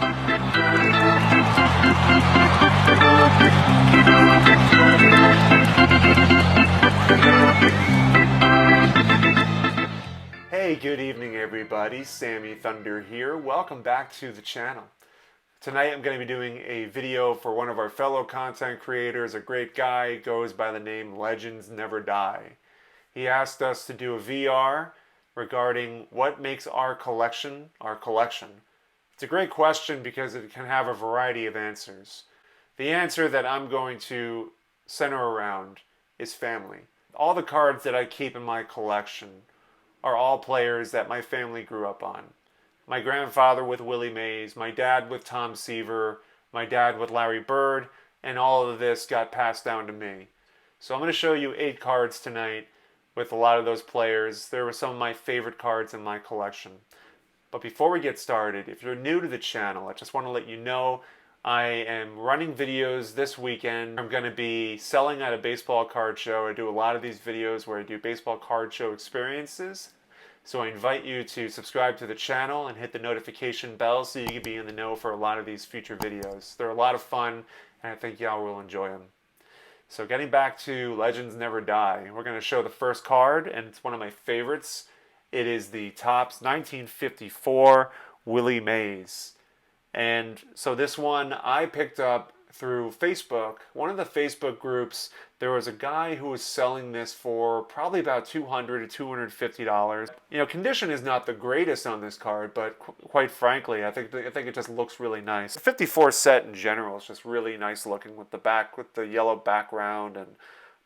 Hey, good evening everybody. Sammy Thunder here. Welcome back to the channel. Tonight I'm going to be doing a video for one of our fellow content creators, a great guy, goes by the name Legends Never Die. He asked us to do a VR regarding what makes our collection our collection. It's a great question because it can have a variety of answers. The answer that I'm going to center around is family. All the cards that I keep in my collection are all players that my family grew up on. My grandfather with Willie Mays, my dad with Tom Seaver, my dad with Larry Bird, and all of this got passed down to me. So I'm going to show you 8 cards tonight with a lot of those players. There were some of my favorite cards in my collection. But before we get started, if you're new to the channel, I just want to let you know I am running videos this weekend. I'm going to be selling at a baseball card show. I do a lot of these videos where I do baseball card show experiences. So I invite you to subscribe to the channel and hit the notification bell so you can be in the know for a lot of these future videos. They're a lot of fun and I think y'all will enjoy them. So getting back to Legends Never Die, we're going to show the first card and it's one of my favorites. It is the Topps 1954 Willie Mays. And so this one I picked up through Facebook. One of the Facebook groups, there was a guy who was selling this for probably about $200 to $250. You know, condition is not the greatest on this card, but quite frankly, I think it just looks really nice. The 54 set in general is just really nice looking with the yellow background and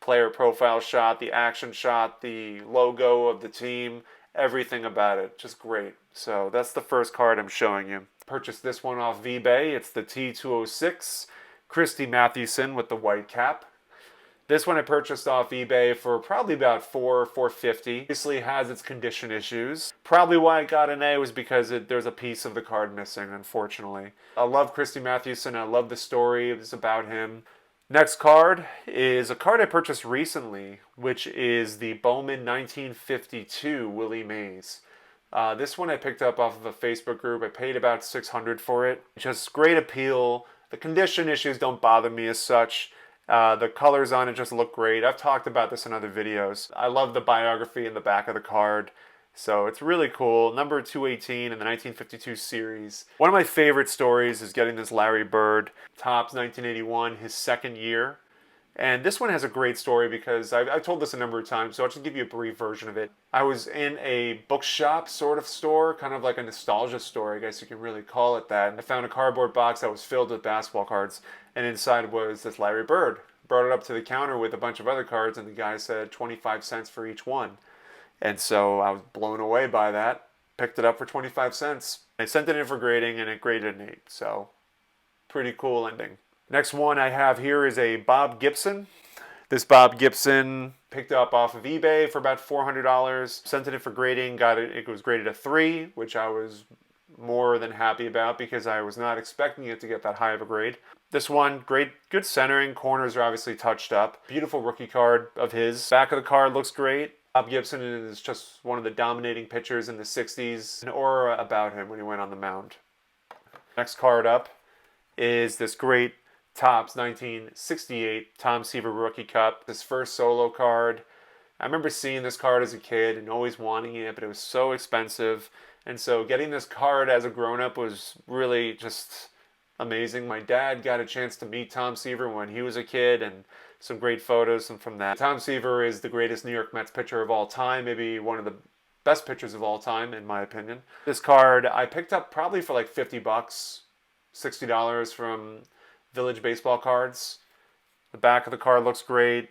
player profile shot, the action shot, the logo of the team, everything about it, just great. So that's the first card I'm showing you. Purchased this one off eBay. It's the T206 Christy Mathewson with the white cap. This one I purchased off eBay for probably about $450. Obviously has its condition issues. Probably why I got an A was because there's a piece of the card missing, unfortunately. I love Christy Mathewson. I love the story it's about him. Next card is a card I purchased recently, which is the Bowman 1952 Willie Mays. This one I picked up off of a Facebook group. I paid about $600 for it. Just great appeal. The condition issues don't bother me as such. The colors on it just look great. I've talked about this in other videos. I love the biography in the back of the card. So it's really cool. Number 218 in the 1952 series. One of my favorite stories is getting this Larry Bird, Topps 1981, his second year. And this one has a great story because I've told this a number of times, so I'll just give you a brief version of it. I was in a bookshop sort of store, kind of like a nostalgia store, I guess you can really call it that. And I found a cardboard box that was filled with basketball cards, and inside was this Larry Bird. Brought it up to the counter with a bunch of other cards, and the guy said 25 cents for each one. And so I was blown away by that. Picked it up for 25 cents. I sent it in for grading, and it graded an 8. So pretty cool ending. Next one I have here is a Bob Gibson. This Bob Gibson picked up off of eBay for about $400. Sent it in for grading. It was graded a 3, which I was more than happy about because I was not expecting it to get that high of a grade. This one, great, good centering. Corners are obviously touched up. Beautiful rookie card of his. Back of the card looks great. Bob Gibson is just one of the dominating pitchers in the 60s. An aura about him when he went on the mound. Next card up is this great Topps 1968 Tom Seaver Rookie Cup. His first solo card. I remember seeing this card as a kid and always wanting it, but it was so expensive. And so getting this card as a grown-up was really just amazing. My dad got a chance to meet Tom Seaver when he was a kid, and some great photos from that. Tom Seaver is the greatest New York Mets pitcher of all time, maybe one of the best pitchers of all time, in my opinion. This card I picked up probably for like $50, $60 from Village Baseball Cards. The back of the card looks great.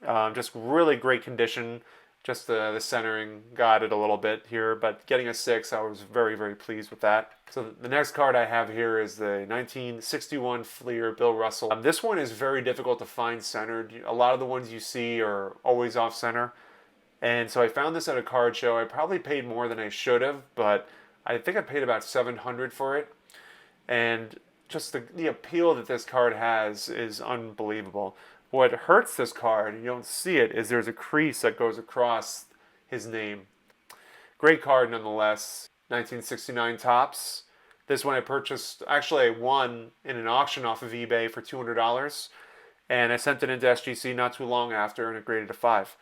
Just really great condition. Just the centering got it a little bit here, but getting a 6, I was very, very pleased with that. So the next card I have here is the 1961 Fleer Bill Russell. This one is very difficult to find centered. A lot of the ones you see are always off center. And so I found this at a card show. I probably paid more than I should have, but I think I paid about $700 for it. And just the appeal that this card has is unbelievable. What hurts this card, you don't see it, is there's a crease that goes across his name. Great card nonetheless. 1969 Topps. This one I purchased, actually I won in an auction off of eBay for $200, and I sent it into SGC not too long after, and it graded a 5.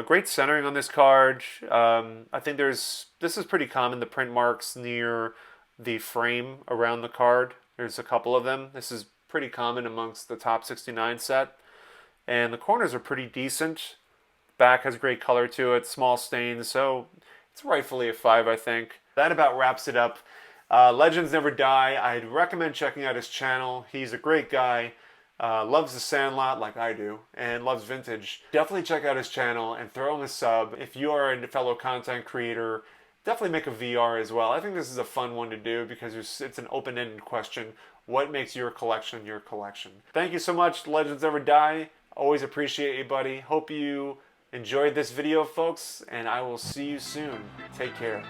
Great centering on this card. I think this is pretty common, the print marks near the frame around the card. There's a couple of them. This is pretty common amongst the top 69 set. And the corners are pretty decent. Back has great color to it, small stains, so it's rightfully a 5, I think. That about wraps it up. Legends Never Die. I'd recommend checking out his channel. He's a great guy. Loves the Sandlot like I do, and loves vintage. Definitely check out his channel and throw him a sub. If you are a fellow content creator, definitely make a VR as well. I think this is a fun one to do because it's an open-ended question. What makes your collection your collection? Thank you so much, Legends Never Die. Always appreciate you, buddy. Hope you enjoyed this video, folks, and I will see you soon. Take care.